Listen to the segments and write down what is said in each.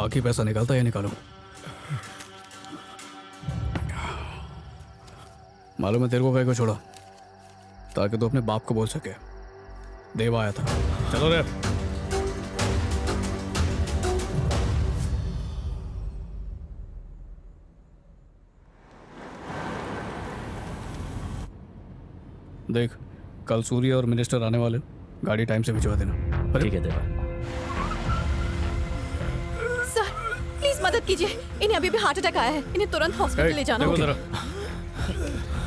बाकी पैसा निकालता है, निकालो। मालूम है तेरे को, कहीं को छोड़ा ताकि तू अपने बाप को बोल सके देवा आया था। चलो रे। देख, कल सूर्य और मिनिस्टर आने वाले, गाड़ी टाइम से भिजवा देना। ठीक है देवा। सर प्लीज मदद कीजिए, इन्हें अभी भी हार्ट अटैक आया है, इन्हें तुरंत हॉस्पिटल ले जाना होगा।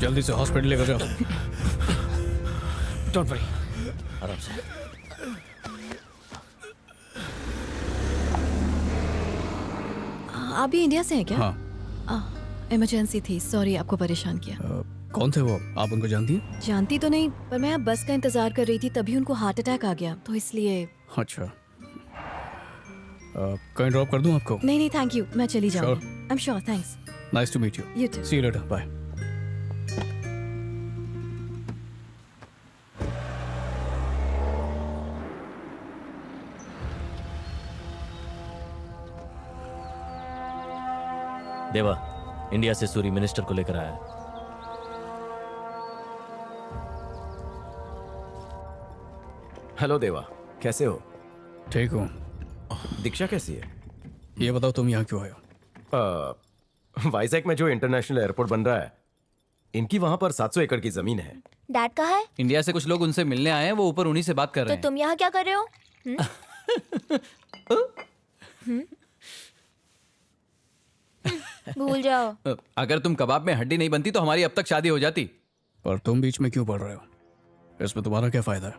जल्दी से हॉस्पिटल लेकर जाओ। डोंट वरी, आराम से। आप भी इंडिया से हैं क्या? हाँ। इमरजेंसी थी, सॉरी आपको परेशान किया। कौन थे वो, आप उनको जानती हैं? जानती तो नहीं, पर मैं बस का इंतजार कर रही थी, तभी उनको हार्ट अटैक आ गया, तो इसलिए। अच्छा, कहीं ड्रॉप कर दूं आपको? नहीं नहीं थैंक यू, मैं चली जाऊंगी। I am sure, thanks. Nice to meet you. You too. See you later, bye. Deva, India से सूरी मिनिस्टर को लेकर आया है। हेलो देवा, कैसे हो? ठीक हूँ। दीक्षा कैसी है? ये बताओ तुम यहाँ क्यों आए हो? वाइजैक में जो इंटरनेशनल एयरपोर्ट बन रहा है, इनकी वहां पर 700 एकड़ की जमीन है। डैड कहाँ है? इंडिया से कुछ लोग उनसे मिलने आए हैं, वो ऊपर उन्हीं से बात कर रहे तो तुम यहाँ क्या कर रहे हो? भूल जाओ। हैं। अगर तुम कबाब में हड्डी नहीं बनती तो हमारी अब तक शादी हो जाती। पर तुम बीच में क्यों पढ़ रहे हो? इसमें तुम्हारा क्या फायदा है?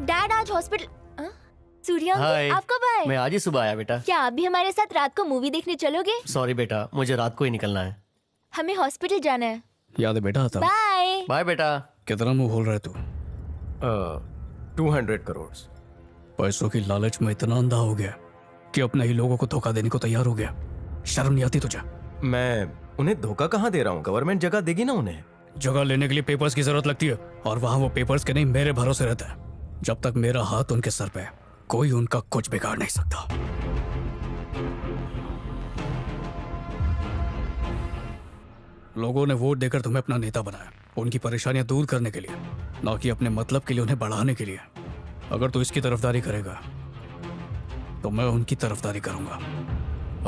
डैड आज हॉस्पिटल। सूर्या हाय, आप कब आए? मैं आज ही सुबह आया बेटा। क्या आप भी हमारे साथ रात को मूवी देखने चलोगे? सॉरी बेटा, मुझे रात को ही निकलना है। हमें हॉस्पिटल जाना है। याद है बेटा आता? बाय। बाय बेटा। कितना मुंह खोल रहे तू? 200 करोड़। पैसों की लालच में इतना अंधा हो गया कि अपने ही लोगों को धोखा देने को तैयार हो गया। शर्म नहीं आती तुझे? मैं उन्हें धोखा कहाँ दे रहा हूँ, गवर्नमेंट जगह देगी ना उन्हें। जगह लेने के लिए पेपर्स की जरूरत लगती है, और वहां वो पेपर्स के नहीं मेरे भरोसे रहता है। जब तक मेरा हाथ उनके सर पे है, कोई उनका कुछ बिगाड़ नहीं सकता। लोगों ने वोट देकर तुम्हें अपना नेता बनाया, उनकी परेशानियां दूर करने के लिए, ना कि अपने मतलब के लिए उन्हें बढ़ाने के लिए। अगर तू इसकी तरफदारी करेगा तो मैं उनकी तरफदारी करूंगा।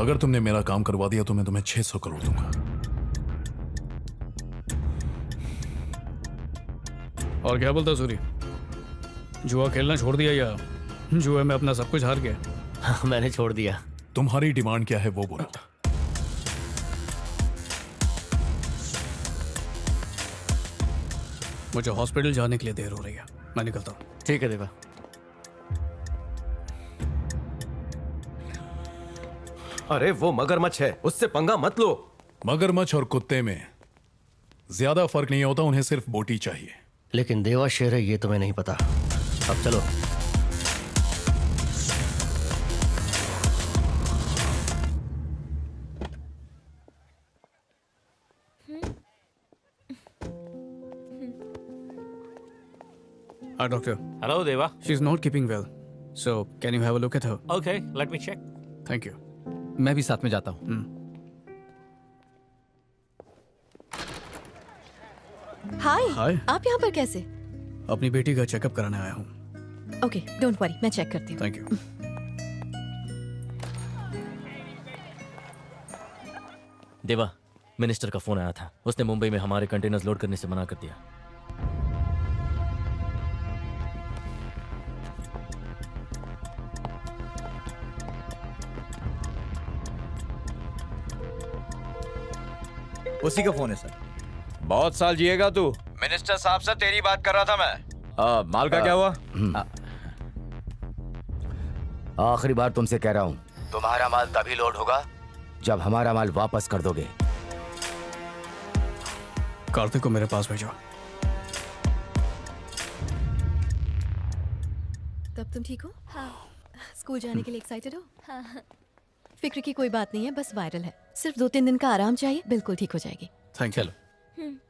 अगर तुमने मेरा काम करवा दिया तो मैं तुम्हें 600 करोड़ दूंगा। और क्या बोलता सूरी, जुआ खेलना छोड़ दिया या जुए में अपना सब कुछ हार गया? मैंने छोड़ दिया। तुम्हारी डिमांड क्या है वो बोलो। मुझे हॉस्पिटल जाने के लिए देर हो रही है, मैं निकलता हूँ। ठीक है देवा। अरे वो मगरमच्छ है, उससे पंगा मत लो। मगरमच्छ और कुत्ते में ज्यादा फर्क नहीं होता, उन्हें सिर्फ बोटी चाहिए। लेकिन देवा शेर है ये तुम्हें नहीं पता। अब चलो। Hi doctor, हेलो देवा। she's not keeping well, so can you have a look at her? Okay, let me check. Thank you. मैं भी साथ में जाता हूँ। हाय। Hi. आप यहाँ पर कैसे? अपनी बेटी का चेकअप कराने आया हूँ। ओके डोंट वरी, मैं चेक करती हूँ। Thank you. देवा, मिनिस्टर का फोन आया था, उसने मुंबई में हमारे कंटेनर्स लोड करने से मना कर दिया। उसी का फोन है सर। बहुत साल जिएगा तू। मिनिस्टर साहब से तेरी बात कर रहा था मैं। माल का क्या हुआ? आखिरी बार तुमसे कह रहा हूं, तुम्हारा माल तभी लोड होगा जब हमारा माल वापस कर दोगे। कार्तिक को मेरे पास भेजो। तब तुम ठीक हो? हाँ। स्कूल जाने के लिए एक्साइटेड हो? हाँ। फिक्र की कोई बात नहीं है, बस वायरल है, सिर्फ 2-3 दिन का आराम चाहिए, बिल्कुल ठीक हो जाएगी। Thank you.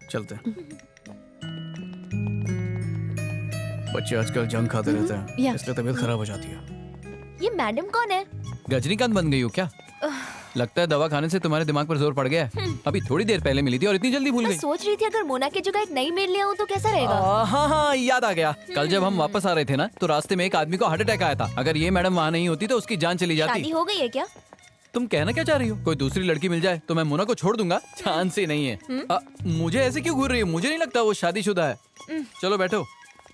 चलते हैं। बच्चे आजकल जंक खाते रहते हैं, या। इसलिए तबीयत खराब हो जाती है। ये मैडम कौन है? रजनीकांत बन गई हो क्या? लगता है दवा खाने से तुम्हारे दिमाग पर जोर पड़ गया है। अभी थोड़ी देर पहले मिली थी और इतनी जल्दी भूल मैं गई। सोच रही थी अगर मोना की जगह एक नई मेल ले आऊं तो कैसा रहेगा। हाँ हाँ, याद आ गया। कल जब हम वापस आ रहे थे ना, तो रास्ते में एक आदमी को हार्ट अटैक आया था। अगर ये मैडम वहाँ नहीं होती तो उसकी जान चली शादी जाती। हो गई है क्या? तुम कहना क्या चाह रही हो? कोई दूसरी लड़की मिल जाए तो मैं मोना को छोड़ दूंगा? चांस ही नहीं है। मुझे ऐसे क्यों घूर रही हो? मुझे नहीं लगता वो शादीशुदा है। चलो बैठो।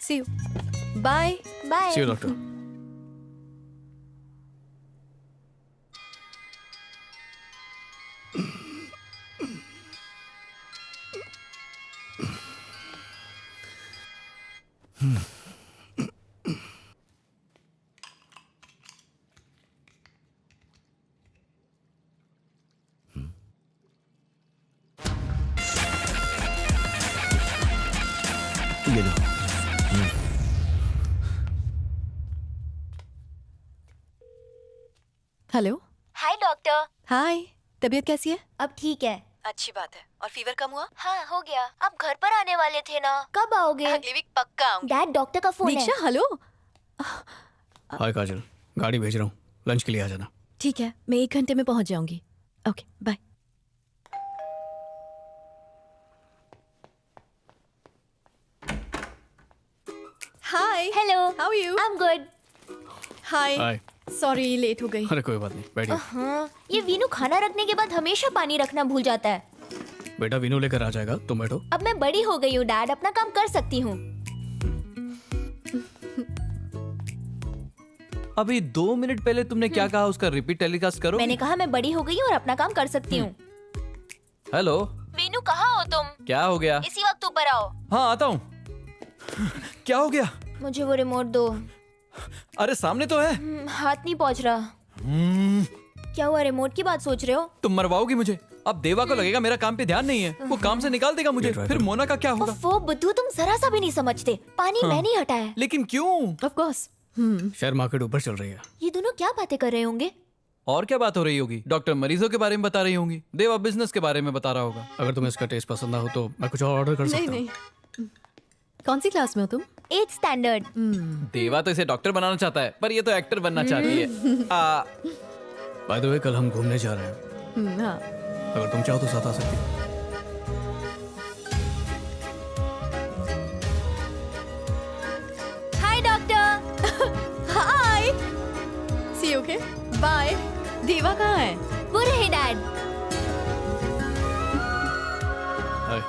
See you, bye bye. See you doctor. ये लो। हेलो। हाय डॉक्टर। हाय, तबीयत कैसी है? अब ठीक है। अच्छी बात है। और फीवर कम हुआ? हाँ हो गया। आप घर पर आने वाले थे ना, कब आओगे? अगली वीक पक्का आऊंगी। डैड डॉक्टर का फोन है। दीक्षा हेलो। हाय काजल, गाड़ी भेज रहा हूँ, लंच के लिए आ जाना। ठीक है, मैं 1 घंटे में पहुंच जाऊंगी। Okay bye. Hi. Hello. How are you? I am good. Hi. Hi. Sorry late हो गई। अरे कोई बात नहीं, बैठिए। हाँ, ये वीनू खाना रखने के बाद हमेशा पानी रखना भूल जाता है। बेटा विनू लेकर आ जाएगा, तुम बैठो। अब मैं बड़ी हो गई हूँ डैड, अपना काम कर सकती हूँ। अभी 2 मिनट पहले तुमने क्या कहा? उसका रिपीट टेलीकास्ट करो। मैंने कहा मैं बड़ी हो गई हूँ और अपना काम कर सकती हूँ। हेलो, वीनू कहाँ हो तुम? क्या हो गया? इसी वक्त ऊपर आओ। हाँ आता हूँ। क्या हो गया? मुझे वो रिमोट दो। अरे सामने तो है। हाथ नहीं पहुँच रहा। क्या हुआ, रिमोट की बात सोच रहे हो? तुम मरवाओगी मुझे। अब देवा को लगेगा मेरा काम पे ध्यान नहीं है, वो काम से निकाल देगा मुझे। फिर मोना का क्या होगा? वो बुद्धू, तुम जरा सा भी नहीं समझते। पानी मैंने ही हटाया है। लेकिन क्यों? Of course. शेयर मार्केट ऊपर चल रही है। ये दोनों क्या बातें कर रहे होंगे? और क्या बात हो रही होगी? डॉक्टर मरीजों के बारे में बता रही होंगी, देवा बिजनेस के बारे में बता रहा होगा। अगर तुम्हें इसका टेस्ट पसंद ना हो तो मैं कुछ और ऑर्डर कर नहीं सकता हूँ। नहीं। कौन सी क्लास में हो तुम? 8th standard. देवा तो इसे डॉक्टर बनाना चाहता है, पर ये तो एक्टर बनना चाहती है। बाय द वे, कल हम घूमने जा रहे हैं। हाँ। अगर तुम चाहो तो साथ आ सकती हो। Hi doctor. Hi. See okay bye. Deva कहाँ है? वो रहे डैड। हाय।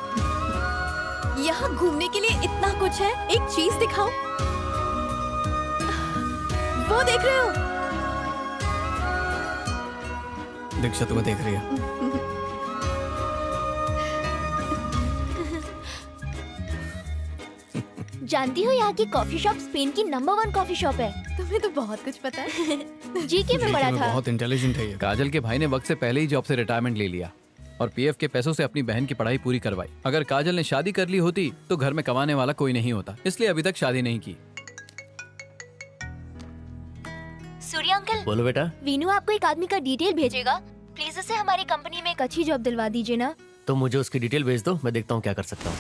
यहाँ घूमने के लिए इतना कुछ है, एक चीज दिखाओ। वो देख रहे हो? दीक्षा तुम्हें देख रही है। जानती हो यहाँ की कॉफी शॉप स्पेन की नंबर 1 कॉफी शॉप है। तुम्हें तो बहुत कुछ पता है। जीके में पढ़ा तुम्हें था। बहुत इंटेलिजेंट है ये। काजल के भाई ने वक्त से पहले ही जॉब से रिटायरमेंट ले लिया और पीएफ के पैसों से अपनी बहन की पढ़ाई पूरी करवाई। अगर काजल ने शादी कर ली होती तो घर में कमाने वाला कोई नहीं होता, इसलिए अभी तक शादी नहीं की। सूर्य अंकल, बोलो बेटा। वीनू आपको एक आदमी का डिटेल भेजेगा, प्लीज उसे हमारी कंपनी में एक अच्छी जॉब दिलवा दीजिए ना। तो मुझे उसकी डिटेल भेज दो, मैं देखता हूँ क्या कर सकता हूँ।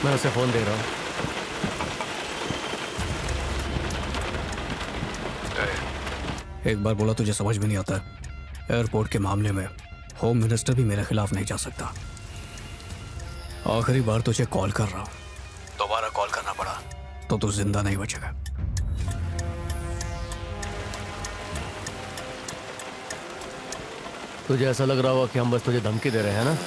मैं उसे फोन दे रहा हूँ। एक बार बोला तुझे समझ में नहीं आता है। एयरपोर्ट के मामले में होम मिनिस्टर भी मेरे खिलाफ नहीं जा सकता। आखिरी बार तुझे कॉल कर रहा हूँ, दोबारा कॉल करना पड़ा तो तू जिंदा नहीं बचेगा। तुझे ऐसा लग रहा होगा कि हम बस तुझे धमकी दे रहे हैं ना?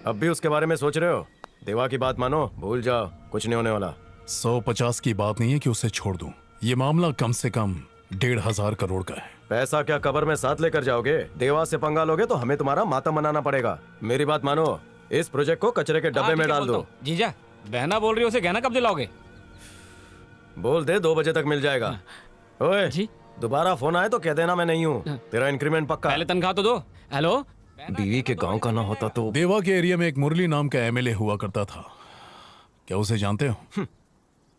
अब भी उसके बारे में सोच रहे हो? देवा की बात मानो, भूल जाओ, कुछ नहीं होने वाला। 150 की बात नहीं है कि उसे छोड़ दूं। ये मामला कम से कम 1,500 करोड़ का है। पैसा क्या कबर में साथ लेकर जाओगे? देवा से पंगा लोगे तो हमें तुम्हारा माता मनाना पड़ेगा। मेरी बात मानो, इस प्रोजेक्ट को कचरे के डब्बे में डाल दो। जीजा, बहना बोल रही हो, उसे गहना कब दिलाओगे? बोल दे 2 बजे तक मिल जाएगा। ओए जी? दोबारा फोन आए तो कह देना मैं नहीं हूँ। तेरा इंक्रीमेंट पक्का। पहले तनख्वाह तो दो। हेलो, बीवी के गांव का ना होता तो। देवा के एरिया में एक मुरली नाम का एमएलए हुआ करता था, क्या उसे जानते हो?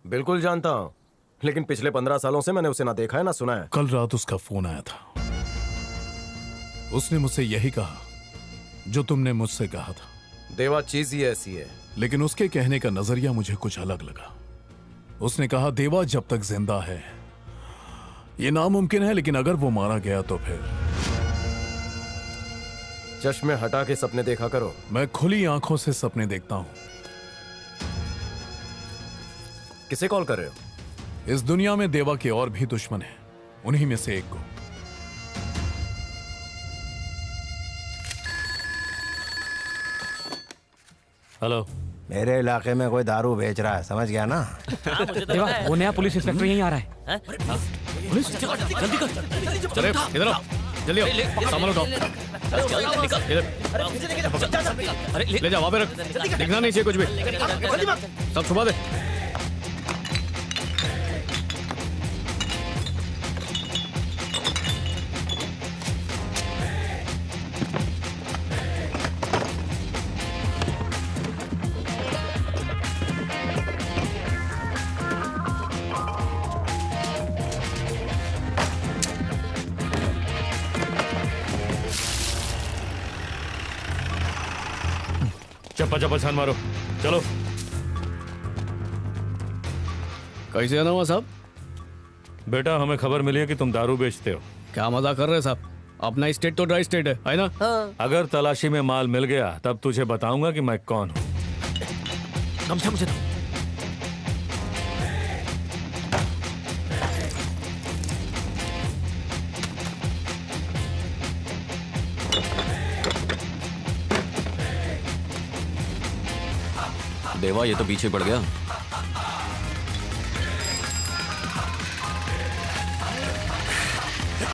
बिल्कुल जानता हूँ, लेकिन पिछले 15 सालों से मैंने उसे ना देखा है ना सुना है। कल रात उसका फोन आया था। उसने मुझसे यही कहा जो तुमने मुझसे कहा था। देवा चीज ही ऐसी है। लेकिन उसके कहने का नजरिया मुझे कुछ अलग लगा। उसने कहा देवा जब तक जिंदा है ये नामुमकिन है, लेकिन अगर वो मारा गया तो फिर। चश्मे हटा के सपने देखा करो। मैं खुली आंखों से सपने देखता हूं। किसे कॉल कर रहे हो? इस दुनिया में देवा के और भी दुश्मन हैं, उन्हीं में से एक को। हेलो, मेरे इलाके में कोई दारू बेच रहा है, समझ गया ना? देवा, वो नया पुलिस इंस्पेक्टर यहीं आ रहा है। चले इधर आओ, जल्दी आओ, सामान उठाओ। इधर ले जा, वहां पे रख, दिखना नहीं चाहिए कुछ भी, सब छुपा दे। चप्पा चप्पा छान मारो, चलो। कैसे है ना हुआ साहब? बेटा, हमें खबर मिली है कि तुम दारू बेचते हो। क्या मजाक कर रहे हैं साहब? अपना स्टेट तो ड्राई स्टेट है ना? अगर तलाशी में माल मिल गया तब तुझे बताऊंगा कि मैं कौन हूं। गमछा मुझे दो। देवा ये तो पीछे पड़ गया।